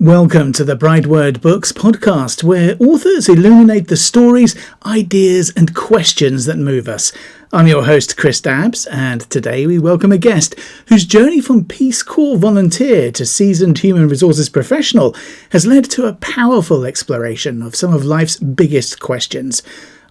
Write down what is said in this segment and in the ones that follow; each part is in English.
Welcome to the BrightWord Books podcast, where authors illuminate the stories, ideas, and questions that move us. I'm your host, Chris Dabbs, and today we welcome a guest whose journey from Peace Corps volunteer to seasoned human resources professional has led to a powerful exploration of some of life's biggest questions.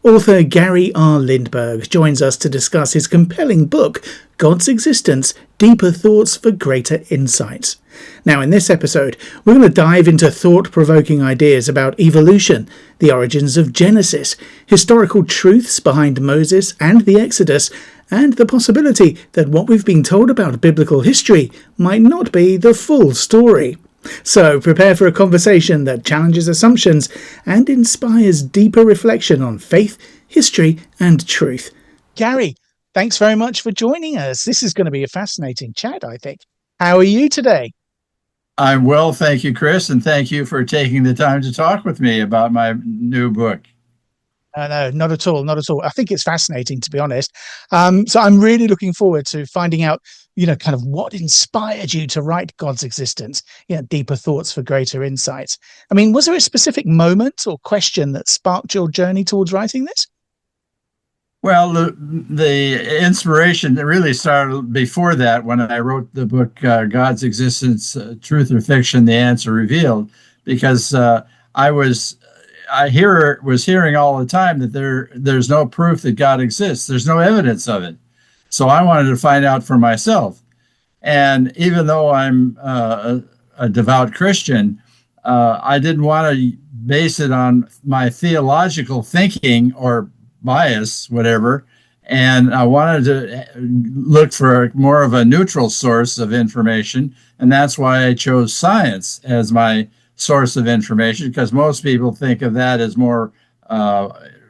Author Gary R. Lindberg joins us to discuss his compelling book, God's Existence, Deeper Thoughts for Greater Insights. Now, in this episode, we're going to dive into thought-provoking ideas about evolution, the origins of Genesis, historical truths behind Moses and the Exodus, and the possibility that what we've been told about biblical history might not be the full story. So prepare for a conversation that challenges assumptions and inspires deeper reflection on faith, history, and truth. Gary, thanks very much for joining us. This is going to be a fascinating chat, I think. How are you today? I'm well, thank you, Chris, and thank you for taking the time to talk with me about my new book. No, not at all, not at all. I think it's fascinating, to be honest. So I'm really looking forward to finding out, kind of what inspired you to write God's Existence, Deeper Thoughts for Greater Insights. I mean, was there a specific moment or question that sparked your journey towards writing this? Well, the inspiration really started before that when I wrote the book, God's Existence, Truth or Fiction, The Answer Revealed, because I was hearing all the time that there's no proof that God exists. There's no evidence of it. So I wanted to find out for myself. And even though I'm a devout Christian, I didn't want to base it on my theological thinking or bias, whatever. And I wanted to look for more of a neutral source of information. And that's why I chose science as my source of information, because most people think of that as more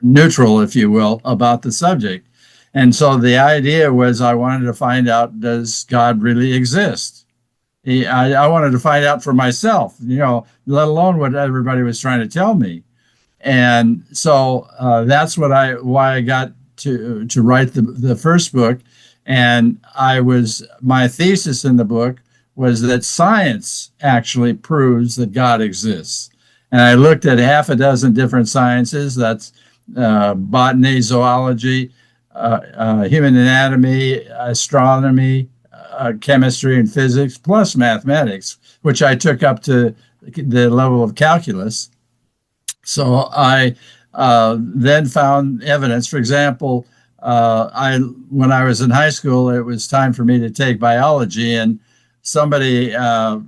neutral, if you will, about the subject. And so the idea was I wanted to find out, does God really exist? I wanted to find out for myself, let alone what everybody was trying to tell me. And so that's why I got to write the first book. And my thesis in the book was that science actually proves that God exists. And I looked at half a dozen different sciences. That's botany, zoology, human anatomy, astronomy, chemistry, and physics, plus mathematics, which I took up to the level of calculus. So I then found evidence. For example, when I was in high school, it was time for me to take biology, and somebody, I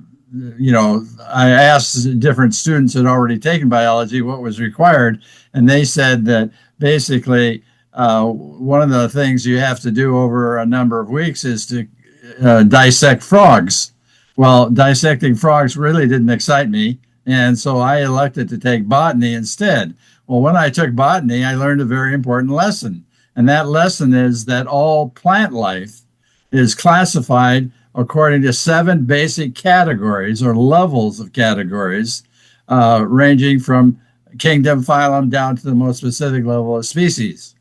asked different students who had already taken biology what was required, and they said that basically one of the things you have to do over a number of weeks is to dissect frogs. Well, dissecting frogs really didn't excite me, and so I elected to take botany instead. Well, when I took botany, I learned a very important lesson, and that lesson is that all plant life is classified according to 7 basic categories or levels of categories, ranging from kingdom, phylum, down to the most specific level of species.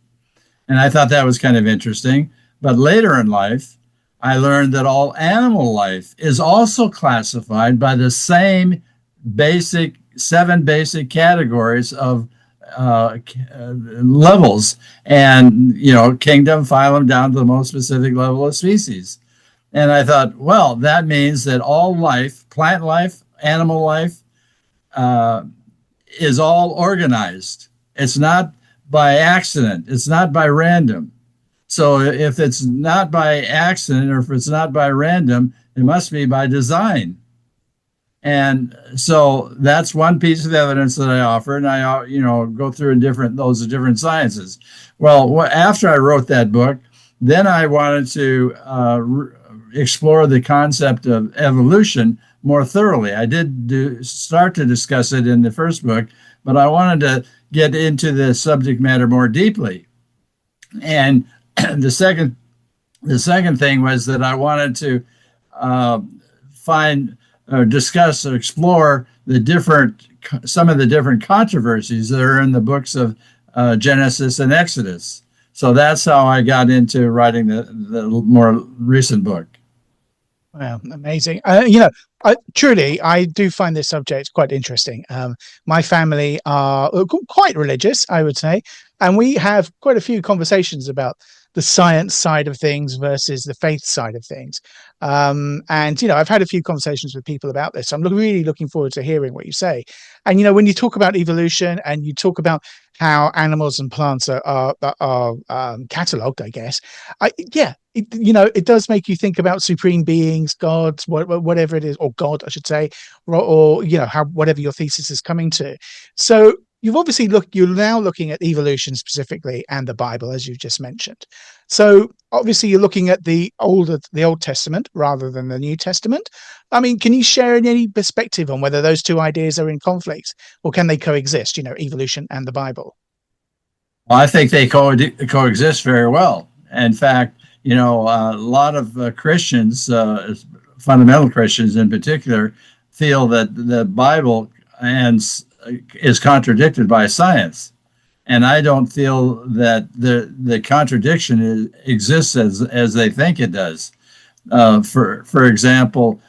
And I thought that was kind of interesting. But later in life, I learned that all animal life is also classified by the same 7 basic categories of levels, and kingdom, phylum, down to the most specific level of species. And I thought, well, that means that all life, plant life, animal life, is all organized. It's not by accident. It's not by random. So if it's not by accident, or if it's not by random, it must be by design. And so that's one piece of evidence that I offer, and I go through those different sciences. Well, after I wrote that book, then I wanted to explore the concept of evolution more thoroughly. I did start to discuss it in the first book, but I wanted to get into the subject matter more deeply. And the second thing was that I wanted to discuss or explore some of the different controversies that are in the books of Genesis and Exodus. So that's how I got into writing the more recent book. Wow, amazing. Truly, I do find this subject quite interesting. My family are quite religious, I would say, and we have quite a few conversations about the science side of things versus the faith side of things. And I've had a few conversations with people about this. So I'm really looking forward to hearing what you say. And when you talk about evolution and you talk about how animals and plants are catalogued, I guess, it does make you think about supreme beings, gods, whatever it is, or God, I should say, or how whatever your thesis is coming to. So you're now looking at evolution specifically and the Bible, as you've just mentioned. So obviously you're looking at the Old Testament rather than the New Testament. I mean, can you share any perspective on whether those two ideas are in conflict, or can they coexist? Evolution and the Bible. Well, I think they coexist very well. In fact, a lot of Christians, fundamental Christians in particular, feel that the Bible is contradicted by science. And I don't feel that the contradiction exists as they think it does. For example,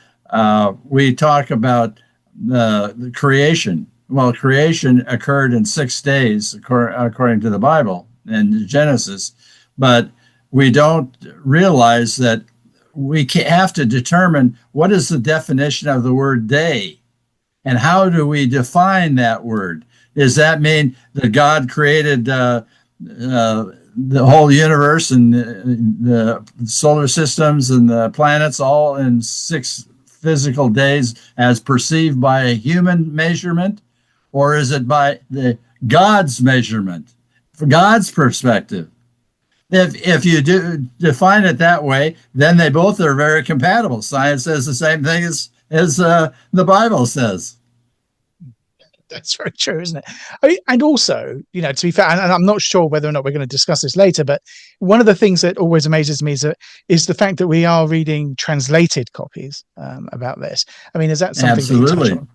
we talk about the creation. Well, creation occurred in 6 days, according to the Bible and Genesis, but we don't realize that we have to determine what is the definition of the word day, and how do we define that word? Does that mean that God created the whole universe and the solar systems and the planets all in 6 physical days as perceived by a human measurement? Or is it by the God's measurement, from God's perspective? If you do define it that way, then they both are very compatible. Science says the same thing as the Bible says. That's very true, isn't it? And also, to be fair, and I'm not sure whether or not we're going to discuss this later, but one of the things that always amazes me is the fact that we are reading translated copies about this. I mean, is that something Absolutely. that you touch on?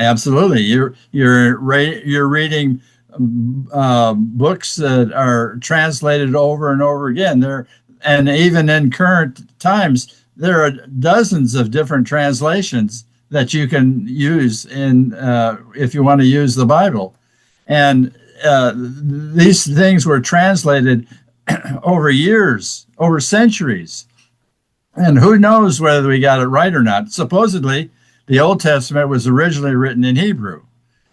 Absolutely. You're reading books that are translated over and over again. And even in current times, there are dozens of different translations that you can use if you want to use the Bible. And these things were translated over years, over centuries. And who knows whether we got it right or not. Supposedly, the Old Testament was originally written in Hebrew,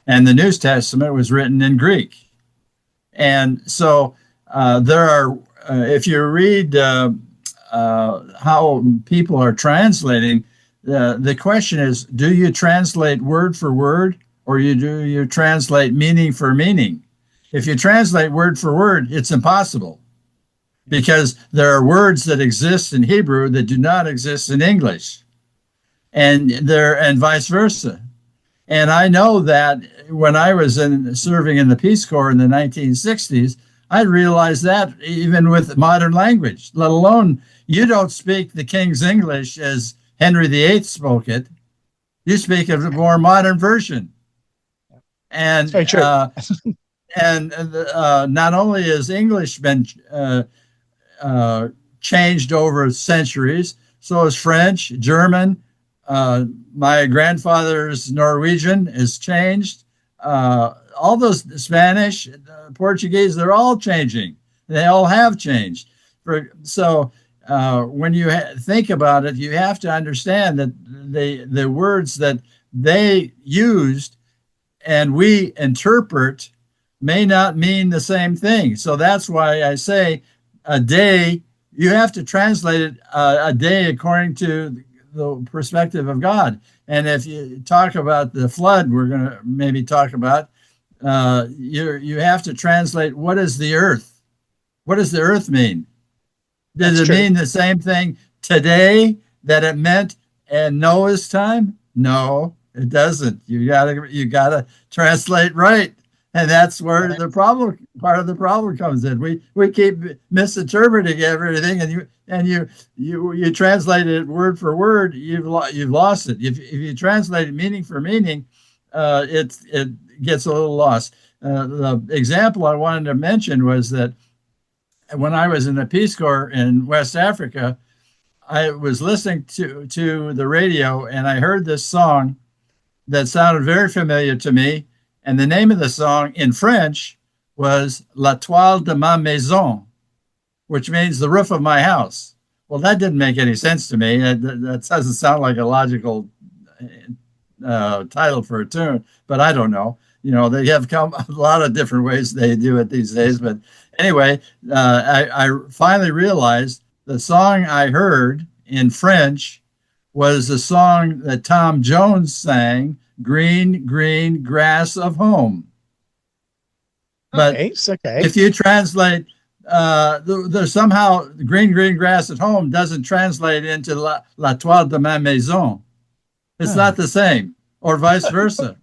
and the New Testament was written in Greek. And so there are, if you read how people are translating, the question is, do you translate word for word, or do you translate meaning for meaning? If you translate word for word, it's impossible, because there are words that exist in Hebrew that do not exist in English, and vice versa. And I know that when I was serving in the Peace Corps in the 1960s, I realized that even with modern language, let alone you don't speak the King's English as Henry VIII spoke it. You speak of a more modern version. And very true. Not only has English been changed over centuries, so has French, German. My grandfather's Norwegian is changed. All those Spanish, Portuguese, they're all changing. They all have changed. When you think about it, you have to understand that the words that they used and we interpret may not mean the same thing. So that's why I say a day, you have to translate it a day according to the perspective of God. And if you talk about the flood, we're going to maybe talk about, you have to translate, what is the earth? What does the earth mean? Does it mean the same thing today that it meant in Noah's time? No, it doesn't. You gotta translate right. And that's where part of the problem comes in. We keep misinterpreting everything, and you translate it word for word, you've lost it. If you translate it meaning for meaning, it gets a little lost. The example I wanted to mention was that when I was in the Peace Corps in West Africa, I was listening to the radio, and I heard this song that sounded very familiar to me. And the name of the song in French was La Toile de ma Maison, which means the roof of my house. Well, that didn't make any sense to me. That doesn't sound like a logical title for a tune, but I don't know. You know, they have come a lot of different ways they do it these days. But anyway, I finally realized the song I heard in French was the song that Tom Jones sang, Green, Green Grass of Home. But Okay. if you translate, there's somehow Green, Green Grass at Home doesn't translate into La Toile de ma Maison. It's not the same, or vice versa.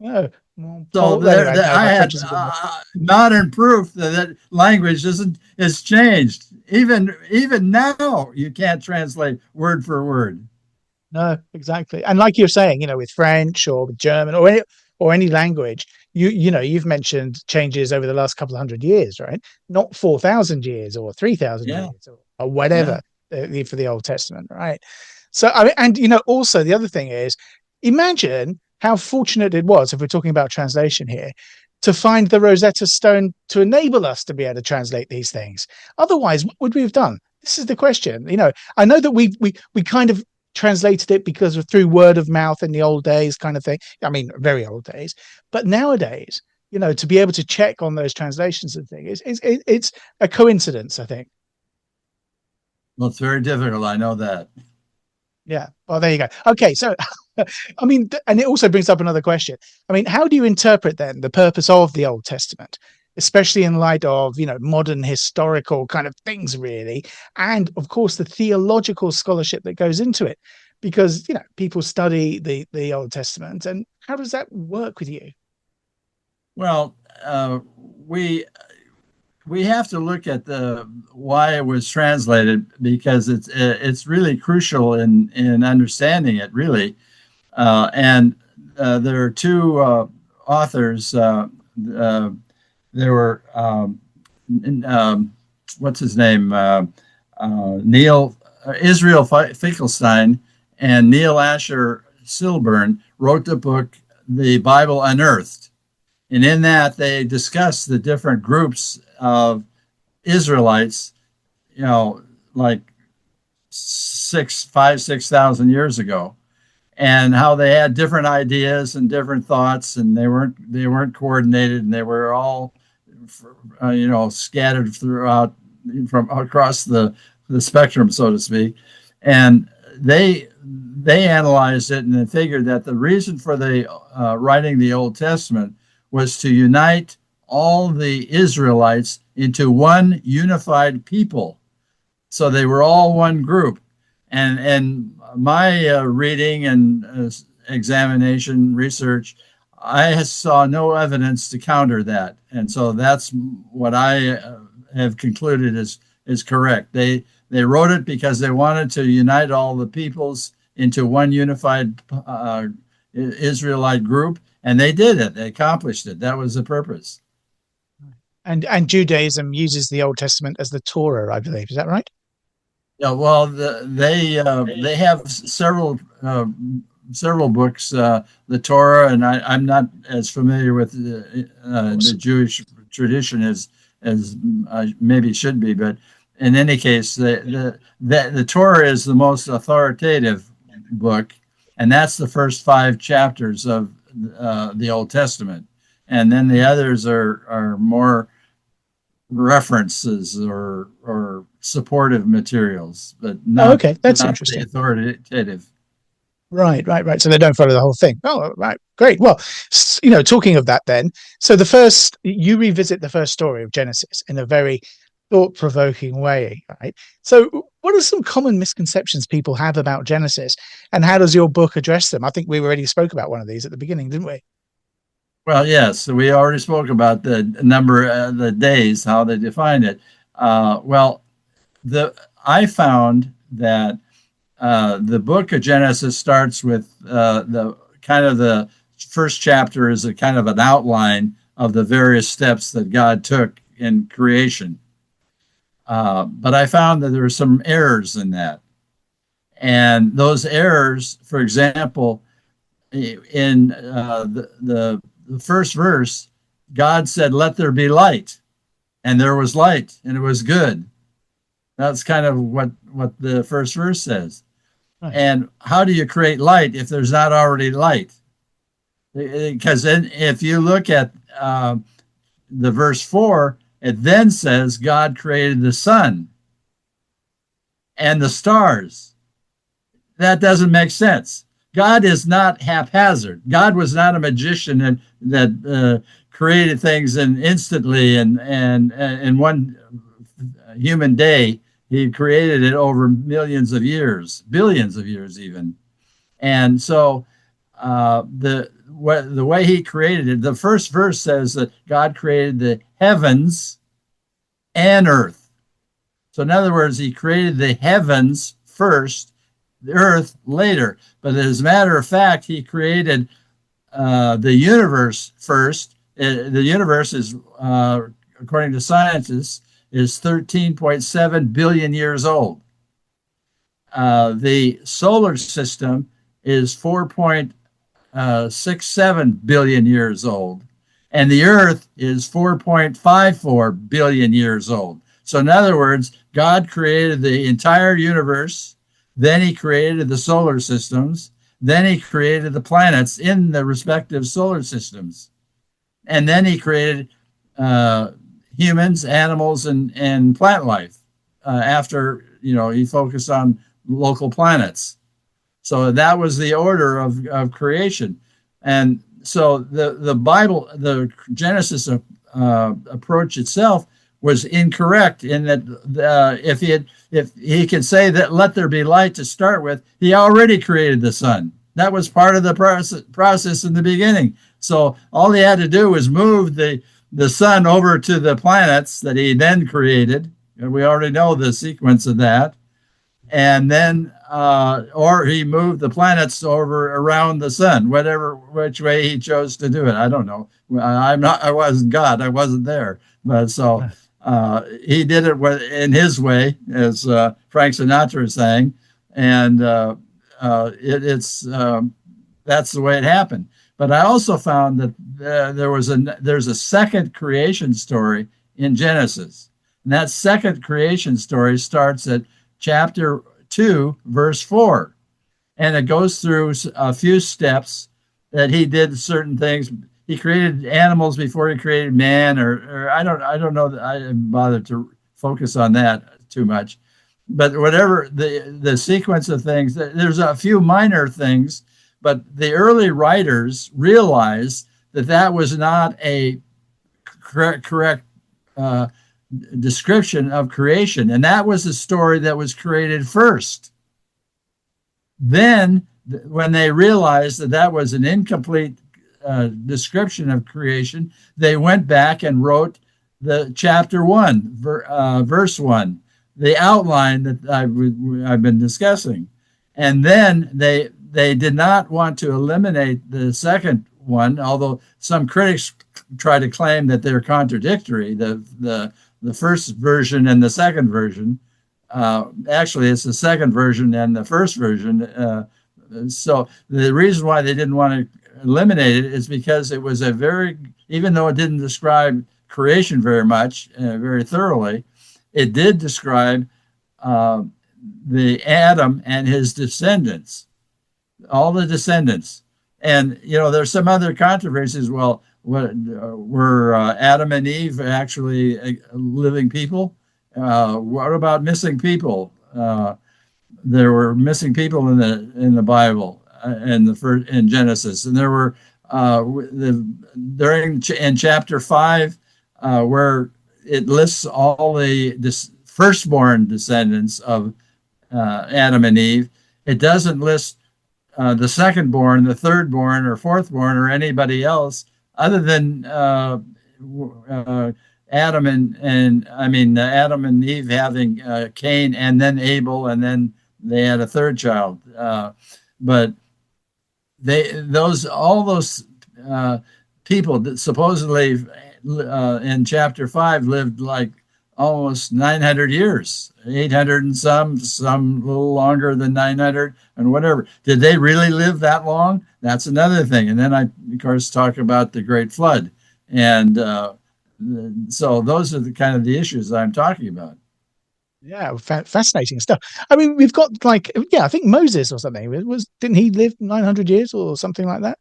Oh, well, So anyway, no, I my had French is a bit more. modern proof that language is changed. Even now, you can't translate word for word. No, exactly. And like you're saying, with French or with German or any language, you've mentioned changes over the last couple of hundred years, right? Not 4,000 years or 3,000 Yeah, years or whatever yeah. for the Old Testament, right? So I mean, and also the other thing is, imagine how fortunate it was, if we're talking about translation here, to find the Rosetta Stone to enable us to be able to translate these things. Otherwise, what would we have done? This is the question. I know that we kind of translated it because of through word of mouth in the old days kind of thing. I mean, very old days. But nowadays, to be able to check on those translations and things, it's a coincidence, I think. Well, it's very difficult. I know that. Yeah. Well, there you go. Okay. So, I mean, and it also brings up another question. I mean, how do you interpret then the purpose of the Old Testament, especially in light of, modern historical kind of things, really? And of course, the theological scholarship that goes into it, because, people study the Old Testament. And how does that work with you? Well, we we have to look at the why it was translated because it's really crucial in understanding it really. And there are two authors. There were what's his name, Neil Israel Finkelstein and Neil Asher Silburn wrote the book The Bible Unearthed, and in that they discuss the different groups of Israelites, like 6,000 years ago, and how they had different ideas and different thoughts, and they weren't coordinated, and they were all scattered throughout from across the spectrum, so to speak. And they analyzed it and they figured that the reason for the writing the Old Testament was to unite all the Israelites into one unified people. So they were all one group. And my reading and examination research, I saw no evidence to counter that. And so that's what I have concluded is correct. They wrote it because they wanted to unite all the peoples into one unified Israelite group, and they did it. They accomplished it. That was the purpose. And Judaism uses the Old Testament as the Torah, I believe. Is that right? Yeah, well, they have several books, the Torah, and I'm not as familiar with the Jewish tradition as I maybe should be, but in any case, the Torah is the most authoritative book, and that's the first 5 chapters of the Old Testament, and then the others are more references or supportive materials, but Oh, not okay. That's not the interesting. authoritative. Right. So they don't follow the whole thing. Oh, right. Great. Well, talking of that then, so you revisit the first story of Genesis in a very thought-provoking way, right? So what are some common misconceptions people have about Genesis, and how does your book address them? I think we already spoke about one of these at the beginning, didn't we? Well, yes, we already spoke about the number, the days, how they define it. Well, I found that the book of Genesis starts with the first chapter is a kind of an outline of the various steps that God took in creation. But I found that there were some errors in that. And those errors, for example, in the first verse, God said, "Let there be light," and there was light, and it was good. That's kind of what the first verse says. Right. And how do you create light if there's not already light? Because then, if you look at the verse 4, it then says God created the sun and the stars. That doesn't make sense. God is not haphazard. God was not a magician that created things instantly and in one human day. He created it over millions of years, billions of years even. And so the way he created it, the first verse says that God created the heavens and earth. So in other words, he created the heavens first, the earth later. But as a matter of fact, he created the universe first. The universe is, according to scientists, is 13.7 billion years old. The solar system is 4.67 billion years old, and the Earth is 4.54 billion years old. So, in other words, God created the entire universe, then he created the solar systems, then he created the planets in the respective solar systems, and then he created humans, animals, and plant life after he focused on local planets. So that was the order of creation. And so the Bible, the Genesis approach itself was incorrect in that if he could say that let there be light to start with, he already created the sun. That was part of the process in the beginning. So all he had to do was move the sun over to the planets that he then created. And we already know the sequence of that. And then, or he moved the planets over around the sun, which way he chose to do it. I don't know. I wasn't God. I wasn't there. But so he did it in his way, as Frank Sinatra sang. And that's the way it happened. But I also found that there's a second creation story in Genesis. And that second creation story starts at chapter 2, verse 4. And it goes through a few steps that he did certain things. He created animals before he created man, or I don't know that I didn't bother to focus on that too much. But whatever the sequence of things, there's a few minor things, but the early writers realized that was not a correct description of creation, and that was the story that was created first. Then, when they realized that was an incomplete description of creation, they went back and wrote the chapter 1, verse 1, the outline that I've been discussing. And then they did not want to eliminate the second one, although some critics try to claim that they're contradictory, the first version and the second version. Actually, it's the second version and the first version. So the reason why they didn't want to eliminate it is because it was even though it didn't describe creation very much, very thoroughly, it did describe the Adam and his descendants, all the descendants. And, there's some other controversies. Well, were Adam and Eve actually living people? What about missing people? There were missing people in the Bible in Genesis, and there were in chapter 5 where it lists all the firstborn descendants of Adam and Eve. It doesn't list the secondborn, the thirdborn, or fourthborn, or anybody else other than Adam and Eve having Cain and then Abel, and then they had a third child. But all those people that supposedly in chapter 5 lived like almost 900 years, 800 and some a little longer than 900 and whatever. Did they really live that long? That's another thing. And then I, of course, talk about the Great Flood. And so those are the kind of the issues that I'm talking about. Yeah, fascinating stuff. I mean, we've got like, yeah, I think Moses or something didn't he live 900 years or something like that?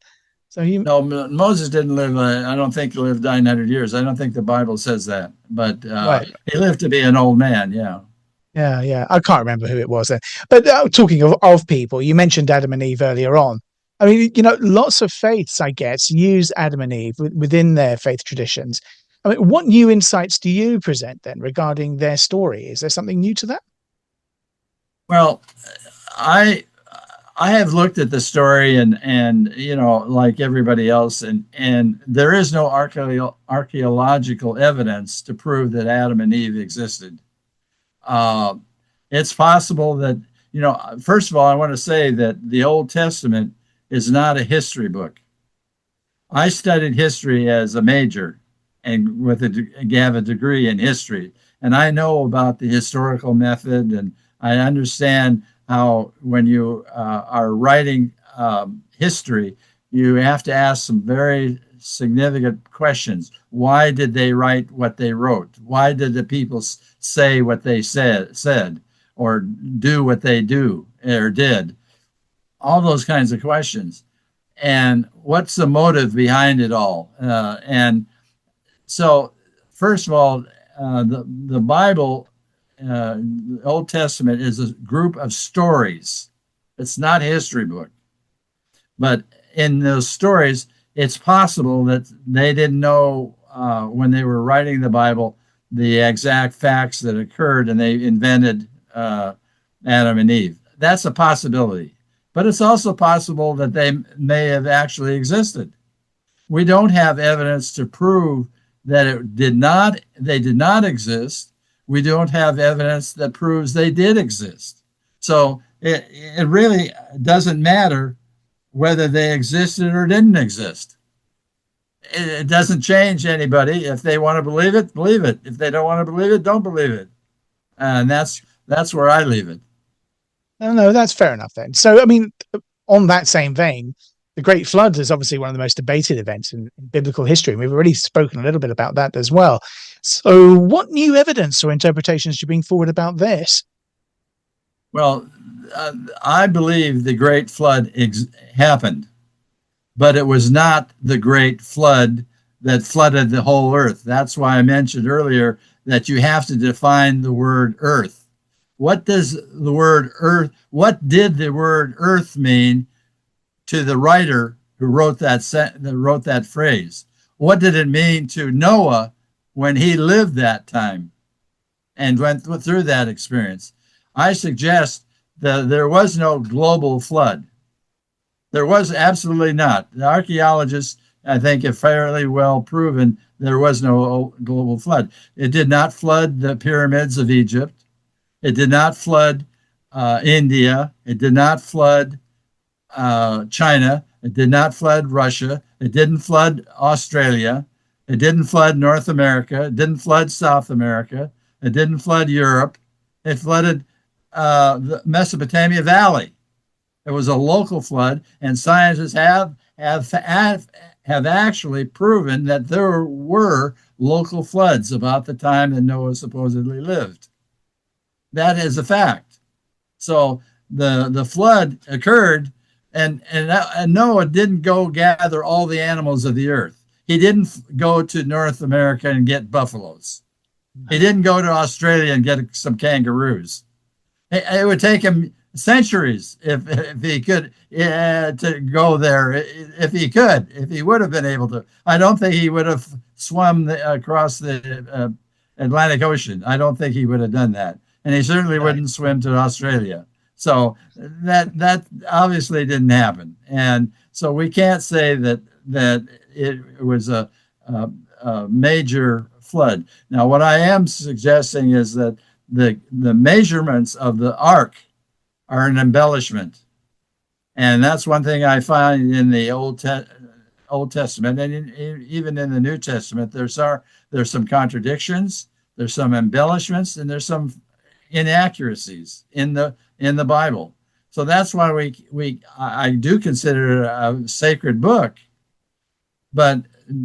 So he, No, Moses didn't live, I don't think he lived 900 years. I don't think the Bible says that, but right. he lived to be an old man. Yeah. Yeah, yeah. I can't remember who it was then. But talking of people, you mentioned Adam and Eve earlier on. I mean, lots of faiths, I guess, use Adam and Eve within their faith traditions. I mean, what new insights do you present then regarding their story? Is there something new to that? Well, I I have looked at the story and like everybody else, and there is no archaeological evidence to prove that Adam and Eve existed. Uh, it's possible that, first of all, I want to say that the Old Testament is not a history book. I studied history as a major and have a degree in history. And I know about the historical method, and I understand how when you are writing history, you have to ask some very significant questions. Why did they write what they wrote? Why did the people say what they said or do what they do or did? All those kinds of questions. And what's the motive behind it all? And so, first of all, the Bible, the Old Testament, is a group of stories. It's not a history book. But in those stories, it's possible that they didn't know when they were writing the Bible the exact facts that occurred, and they invented Adam and Eve. That's a possibility. But it's also possible that they may have actually existed. We don't have evidence to prove that they did not exist. We don't have evidence that proves they did exist. So it really doesn't matter whether they existed or didn't exist. It doesn't change anybody. If they want to believe it, believe it. If they don't want to believe it, don't believe it. And that's where I leave it. No, that's fair enough then. So, I mean, on that same vein, the Great Flood is obviously one of the most debated events in biblical history. And we've already spoken a little bit about that as well. So, what new evidence or interpretations do you bring forward about this? Well, I believe the Great Flood happened, but it was not the Great Flood that flooded the whole earth. That's why I mentioned earlier that you have to define the word earth. What does the word earth, what did the word earth mean to the writer who wrote that phrase? What did it mean to Noah when he lived that time and went through that experience? I suggest that there was no global flood. There was absolutely not. The archaeologists, I think, have fairly well proven there was no global flood. It did not flood the pyramids of Egypt. It did not flood India. It did not flood China. It did not flood Russia. It didn't flood Australia. It didn't flood North America. It didn't flood South America. It didn't flood Europe. It flooded the Mesopotamia Valley. It was a local flood, and scientists have actually proven that there were local floods about the time that Noah supposedly lived. That is a fact. So the flood occurred, and Noah didn't go gather all the animals of the earth. He didn't go to North America and get buffaloes. He didn't go to Australia and get some kangaroos. It would take him centuries if he could to go there. If he would have been able to. I don't think he would have swum across the Atlantic Ocean. I don't think he would have done that. And he certainly wouldn't swim to Australia. So that obviously didn't happen. And so we can't say that it was a major flood. Now, what I am suggesting is that the measurements of the ark are an embellishment. And that's one thing I find in the Old Testament, and even in the New Testament. There's some contradictions. there's some embellishments, and there's some inaccuracies in the Bible. So that's why I do consider it a sacred book. But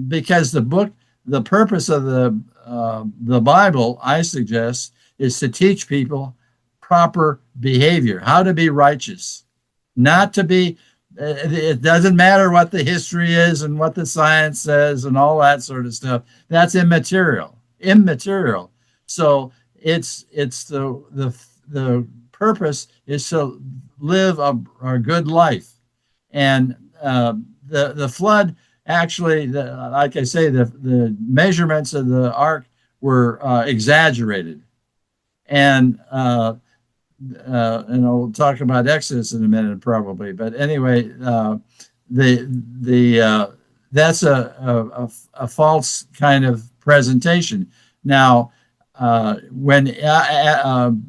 because the purpose of the Bible, I suggest, is to teach people proper behavior, how to be righteous, not to be. It doesn't matter what the history is and what the science says and all that sort of stuff. That's immaterial. So it's the purpose is to live a good life, and the flood actually, like I say, the measurements of the ark were exaggerated, and we'll talk about Exodus in a minute probably. But anyway, that's a false kind of presentation. Now, when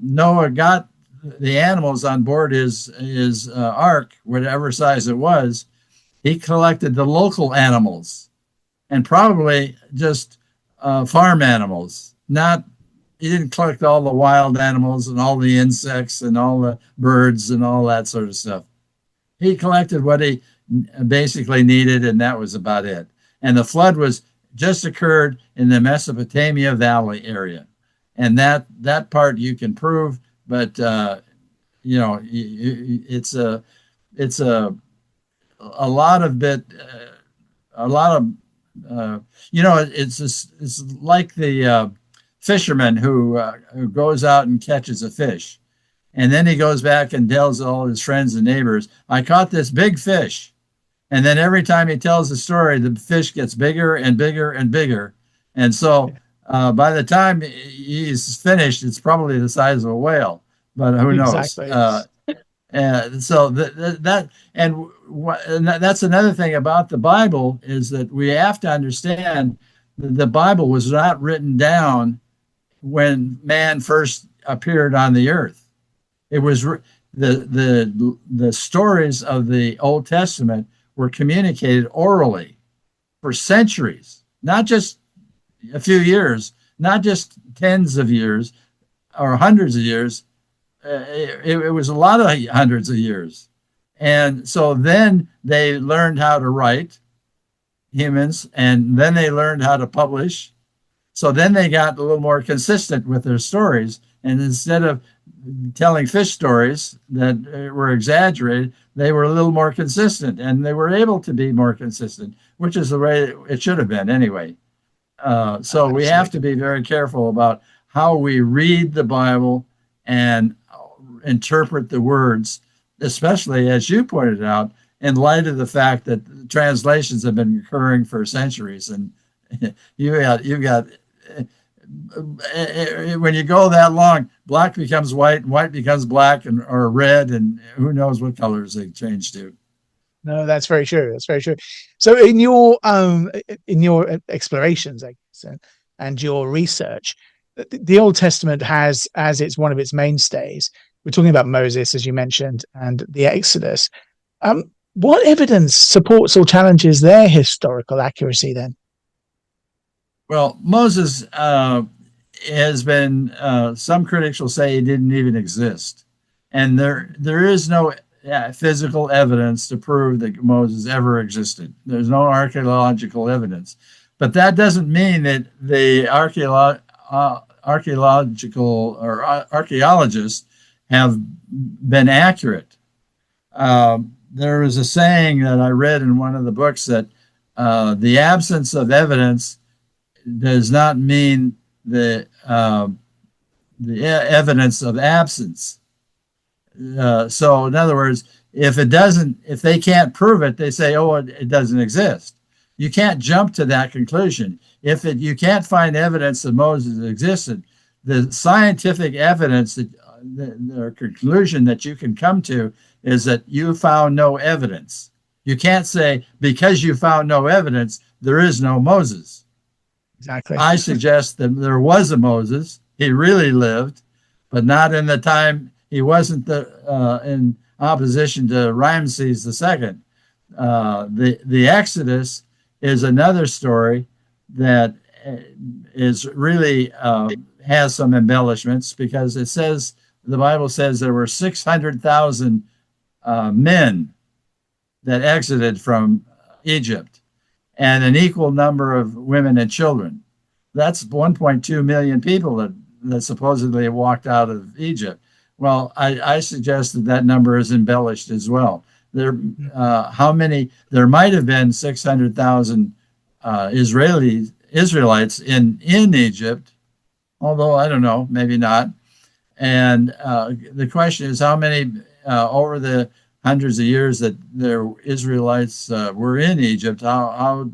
Noah got the animals on board his ark, whatever size it was, he collected the local animals, and probably just farm animals. He didn't collect all the wild animals and all the insects and all the birds and all that sort of stuff. He collected what he basically needed, and that was about it. And the flood was just occurred in the Mesopotamia Valley area, and that part you can prove, but it's a lot of it's like the fisherman who goes out and catches a fish, and then he goes back and tells all his friends and neighbors, I caught this big fish. And then every time he tells the story, the fish gets bigger and bigger and bigger, and so by the time he's finished, it's probably the size of a whale, but who knows? Exactly. So that's another thing about the Bible, is that we have to understand that the Bible was not written down when man first appeared on the earth. It was the stories of the Old Testament were communicated orally for centuries, not just a few years, not just tens of years or hundreds of years. It was a lot of hundreds of years. And so then they learned how to write, humans, and then they learned how to publish. So then they got a little more consistent with their stories. And instead of telling fish stories that were exaggerated, they were a little more consistent, and they were able to be more consistent, which is the way it should have been anyway. So we have to be very careful about how we read the Bible and interpret the words, especially, as you pointed out, in light of the fact that translations have been occurring for centuries. And you got when you go that long, black becomes white, and white becomes black, or red, and who knows what colors they change to. No, that's very true. That's very true. So in your explorations, I guess, and your research, the Old Testament has as it's one of its mainstays. We're talking about Moses, as you mentioned, and the Exodus. What evidence supports or challenges their historical accuracy then? Well, Moses has been, some critics will say he didn't even exist. And there is no physical evidence to prove that Moses ever existed. There's no archaeological evidence. But that doesn't mean that the archaeological or archaeologists have been accurate. There was a saying that I read in one of the books that the absence of evidence does not mean the evidence of absence. So in other words, if they can't prove it, they say, oh, it doesn't exist. You can't jump to that conclusion. You can't find evidence that Moses existed, the scientific evidence the conclusion that you can come to is that you found no evidence. You can't say, because you found no evidence, there is no Moses. Exactly. I suggest that there was a Moses. He really lived, but not in the time. He wasn't in opposition to Ramses II. The Exodus is another story that is really has some embellishments because the Bible says there were 600,000 men that exited from Egypt, and an equal number of women and children. That's 1.2 million people that supposedly walked out of Egypt. Well, I suggest that number is embellished as well. How many? There might have been 600,000 Israelites in Egypt, although I don't know, maybe not. And the question is, how many over the hundreds of years that their Israelites were in Egypt? How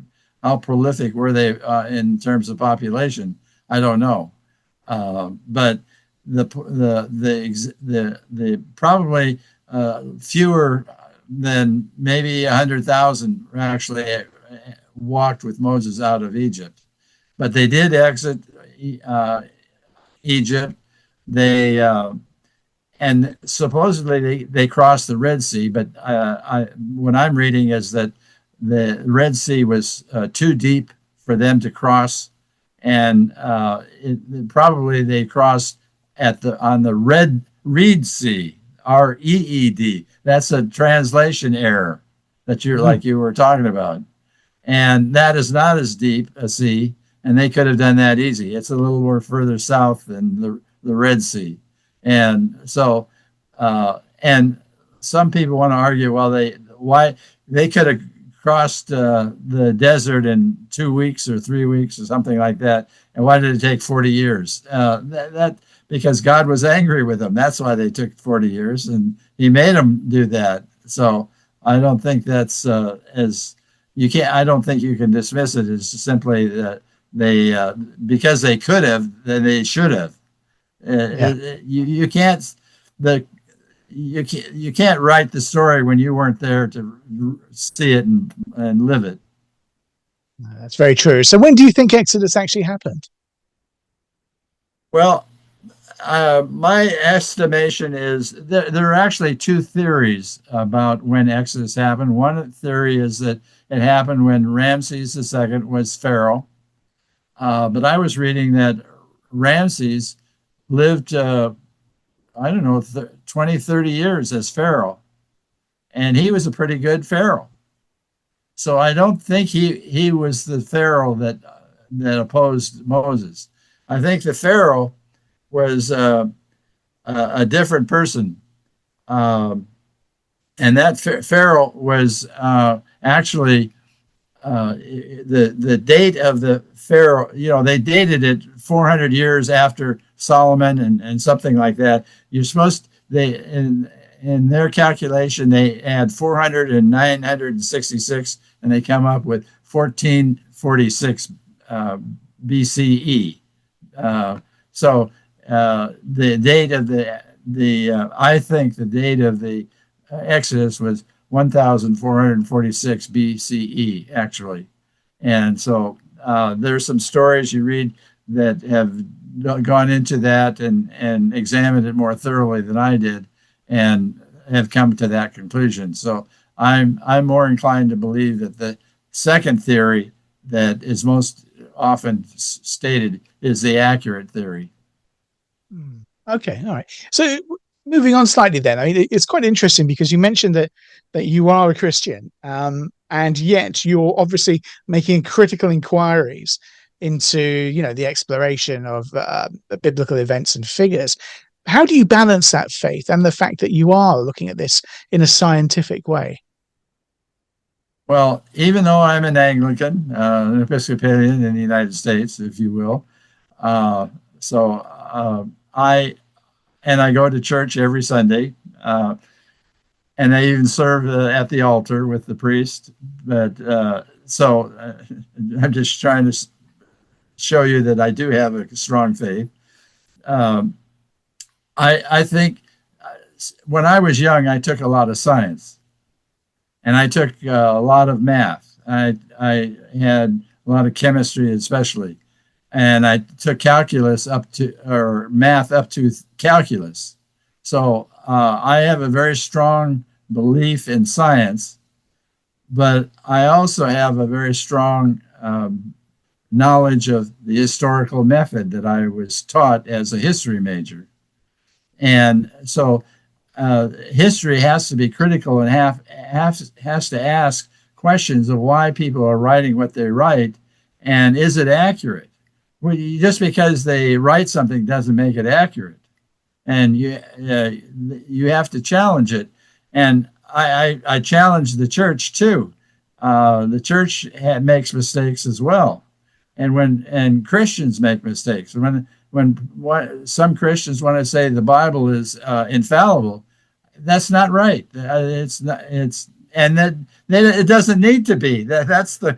prolific were they in terms of population? I don't know, but the probably fewer than maybe 100,000 actually walked with Moses out of Egypt, but they did exit Egypt. They and supposedly they crossed the Red Sea, but what I'm reading is that the Red Sea was too deep for them to cross, and probably they crossed on the Reed Sea, Reed. That's a translation error that like you were talking about, and that is not as deep a sea, and they could have done that easy. It's a little more further south than the Red Sea, and so and some people want to argue, well, why they could have crossed the desert in 2 weeks or 3 weeks or something like that, and why did it take 40 years? Because God was angry with them. That's why they took 40 years, and He made them do that. So I don't think that's I don't think you can dismiss it as simply that they because they could have, then they should have. You can't you can't write the story when you weren't there to see it and live it. That's very true. So when do you think Exodus actually happened? Well, my estimation is there are actually two theories about when Exodus happened. One theory is that it happened when Ramses II was Pharaoh. But I was reading that Ramses lived, I don't know, 20, 30 years as Pharaoh. And he was a pretty good Pharaoh. So I don't think he was the Pharaoh that opposed Moses. I think the Pharaoh was a different person. And that Pharaoh was actually the date of the Pharaoh, they dated it 400 years after Solomon and something like that. You're supposed in their calculation they add 400 and 966, and they come up with 1446 BCE. So the date of I think the date of the Exodus was 1446 BCE actually, and so there's some stories you read that have gone into that and examined it more thoroughly than I did, and have come to that conclusion. So I'm more inclined to believe that the second theory that is most often stated is the accurate theory. Okay, all right. So moving on slightly then, I mean, it's quite interesting because you mentioned that you are a Christian, and yet you're obviously making critical inquiries into, the exploration of biblical events and figures. How do you balance that faith and the fact that you are looking at this in a scientific way? Well, even though I'm an Anglican, an Episcopalian in the United States, if you will, I go to church every Sunday, and I even serve at the altar with the priest. But I'm just trying to show you that I do have a strong faith. I think when I was young, I took a lot of science, and I took a lot of math. I had a lot of chemistry, especially, and I took math up to calculus. So I have a very strong belief in science, but I also have a very strong knowledge of the historical method that I was taught as a history major. And so history has to be critical and has to ask questions of why people are writing what they write, and is it accurate? Well, just because they write something doesn't make it accurate, and you have to challenge it. And I challenge the church too. The church makes mistakes as well, and Christians make mistakes. Some Christians want to say the Bible is infallible, that's not right. It's not. And that it doesn't need to be. That's the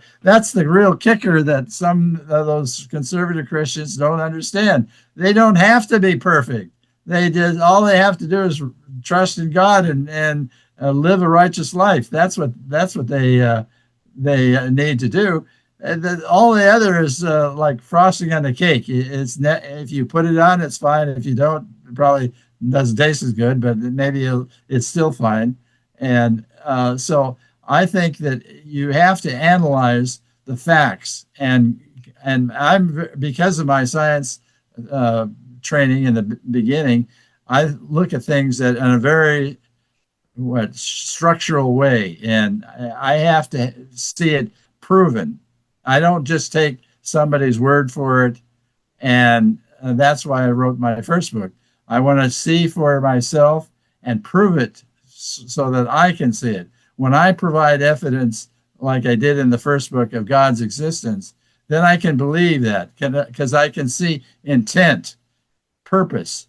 real kicker that some of those conservative Christians don't understand. They don't have to be perfect. All they have to do is trust in God and live a righteous life. That's what they need to do. And all the other is like frosting on the cake. If you put it on, it's fine. If you don't, it probably doesn't taste as good, but maybe it's still fine. And so I think that you have to analyze the facts. And I'm, because of my science training in the beginning, I look at things that in a very structural way, and I have to see it proven. I don't just take somebody's word for it, and that's why I wrote my first book. I want to see for myself and prove it so that I can see it. When I provide evidence, like I did in the first book, of God's existence, then I can believe that, because I can see intent, purpose.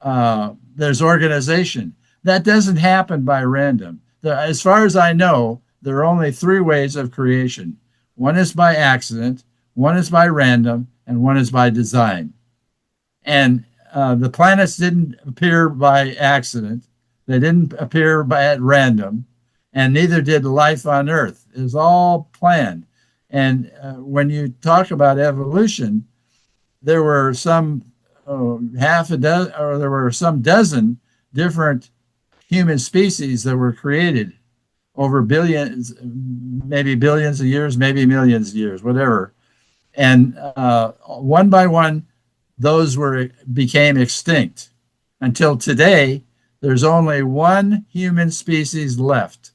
There's organization. That doesn't happen by random. As far as I know, there are only three ways of creation. One is by accident, one is by random, and one is by design. And the planets didn't appear by accident. They didn't appear at random, and neither did life on Earth. It was all planned. And when you talk about evolution, there were some dozen different human species that were created over billions, maybe billions of years, maybe millions of years, whatever. And one by one, those became extinct. Until today, there's only one human species left,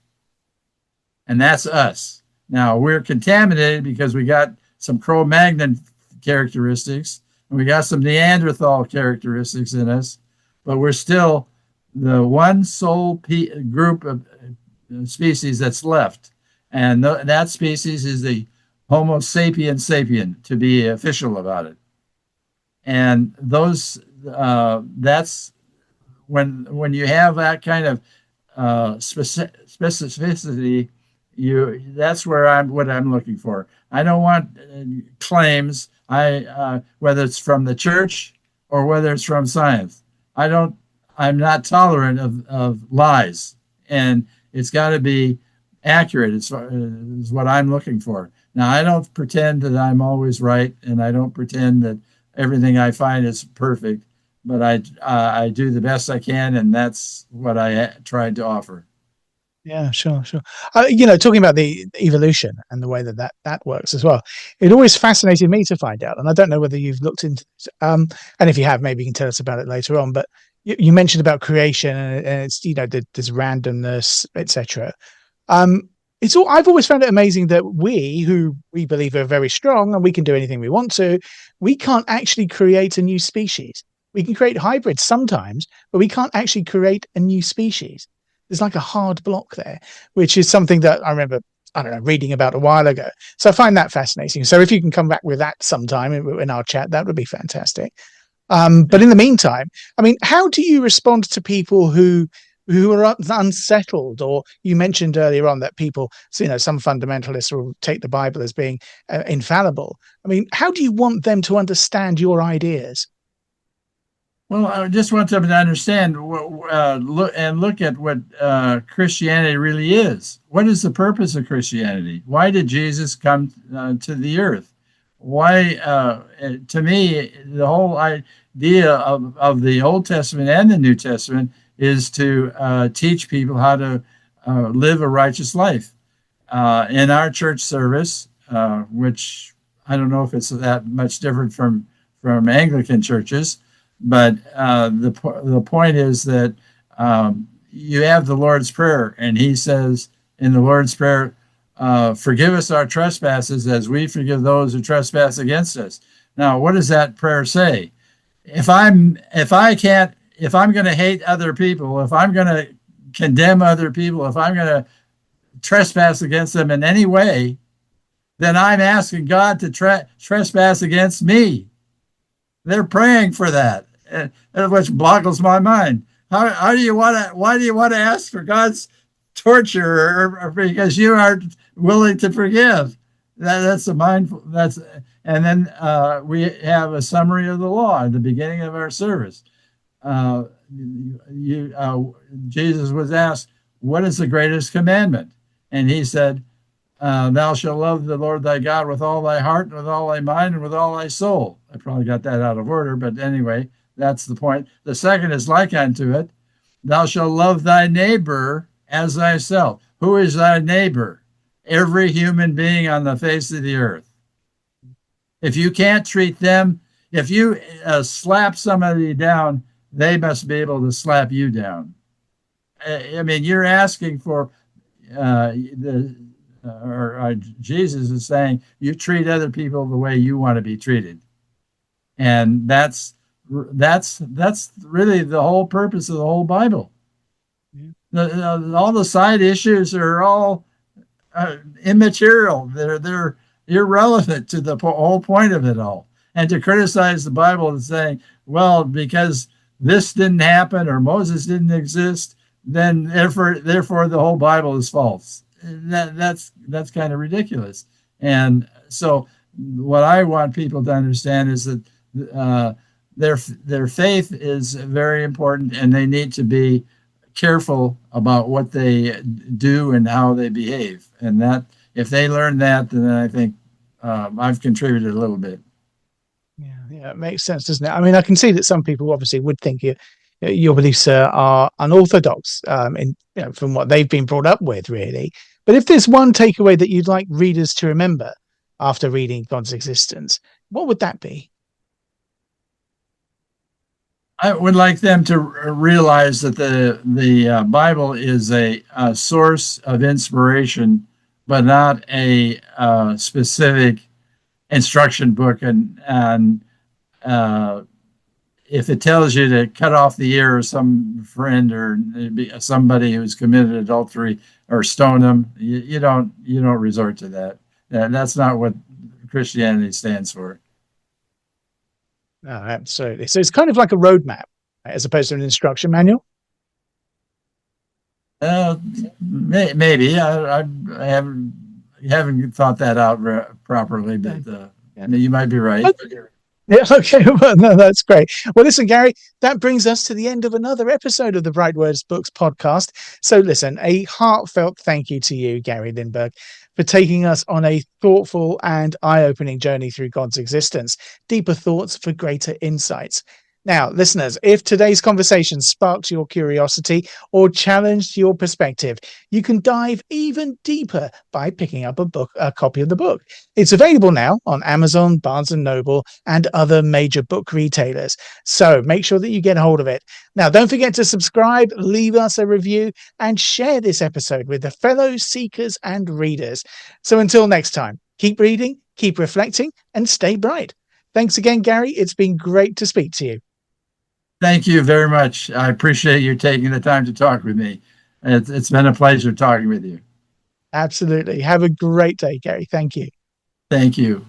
and that's us. Now, we're contaminated because we got some Cro-Magnon characteristics, and we got some Neanderthal characteristics in us, but we're still the one sole group of species that's left. And that species is the Homo sapiens sapien, to be official about it. And that's when you have that kind of specificity, that's what I'm looking for. I don't want claims. Whether it's from the church or whether it's from science. I'm not tolerant of lies, and it's got to be accurate. Is what I'm looking for. Now, I don't pretend that I'm always right, and I don't pretend that everything I find is perfect, but I do the best I can, and that's what I tried to offer. Yeah, sure. Talking about the evolution and the way that works as well, it always fascinated me to find out, and I don't know whether you've looked into this, and if you have, maybe you can tell us about it later on. But you mentioned about creation, and it's there's randomness, etc. I've always found it amazing that who we believe are very strong and we can do anything we want to, we can't actually create a new species. We can create hybrids sometimes, but we can't actually create a new species. There's like a hard block there, which is something that I remember, I don't know, reading about a while ago. So I find that fascinating. So if you can come back with that sometime in our chat, that would be fantastic. But in the meantime, I mean, how do you respond to people who are unsettled? Or you mentioned earlier on that people, some fundamentalists will take the Bible as being infallible. I mean, how do you want them to understand your ideas? Well, I just want them to understand look at what Christianity really is. What is the purpose of Christianity? Why did Jesus come to the earth? Why, to me, the whole idea of the Old Testament and the New Testament is to teach people how to live a righteous life. In our church service, which I don't know if it's that much different from Anglican churches, but the point is that you have the Lord's Prayer, and he says in the Lord's Prayer, forgive us our trespasses as we forgive those who trespass against us. Now, what does that prayer say? If I'm going to hate other people, if I'm going to condemn other people, if I'm going to trespass against them in any way, then I'm asking God to trespass against me. They're praying for that, which boggles my mind. Why do you want to ask for God's torture, or because you aren't willing to forgive? That's a mindful. And then we have a summary of the law at the beginning of our service. Jesus was asked, "What is the greatest commandment?" And he said, "Thou shalt love the Lord thy God with all thy heart, and with all thy mind, and with all thy soul." I probably got that out of order, but anyway, that's the point. The second is like unto it, "Thou shalt love thy neighbor as thyself." Who is thy neighbor? Every human being on the face of the earth. If you can't treat them, if you slap somebody down, they must be able to slap you down. I mean, you're asking for Jesus is saying you treat other people the way you want to be treated, and that's really the whole purpose of the whole Bible. Yeah. All the side issues are all immaterial. They're irrelevant to the whole point of it all. And to criticize the Bible and saying, well, because this didn't happen or Moses didn't exist, then therefore the whole Bible is false. That's kind of ridiculous. And so what I want people to understand is that their faith is very important, and they need to be careful about what they do and how they behave. And that if they learn that, then I think I've contributed a little bit. Yeah, it makes sense, doesn't it? I mean, I can see that some people obviously would think your beliefs are unorthodox, from what they've been brought up with, really. But if there's one takeaway that you'd like readers to remember after reading God's Existence, what would that be? I would like them to realize that the Bible is a source of inspiration, but not a specific instruction book. And if it tells you to cut off the ear of some friend or somebody who's committed adultery or stone them, you don't resort to that. That's not what Christianity stands for. Oh, absolutely. So it's kind of like a roadmap as opposed to an instruction manual. Maybe I haven't thought that out properly, but you might be right. Yeah, okay. Well, no, that's great. Well, listen, Gary, that brings us to the end of another episode of the BrightWords Books podcast. So listen, a heartfelt thank you to you, Gary Lindberg, for taking us on a thoughtful and eye-opening journey through God's existence, deeper thoughts for greater insights. Now, listeners, if today's conversation sparked your curiosity or challenged your perspective, you can dive even deeper by picking up a copy of the book. It's available now on Amazon, Barnes & Noble, and other major book retailers. So make sure that you get hold of it. Now, don't forget to subscribe, leave us a review, and share this episode with the fellow seekers and readers. So until next time, keep reading, keep reflecting, and stay bright. Thanks again, Gary. It's been great to speak to you. Thank you very much. I appreciate you taking the time to talk with me. It's been a pleasure talking with you. Absolutely. Have a great day, Gary. Thank you. Thank you.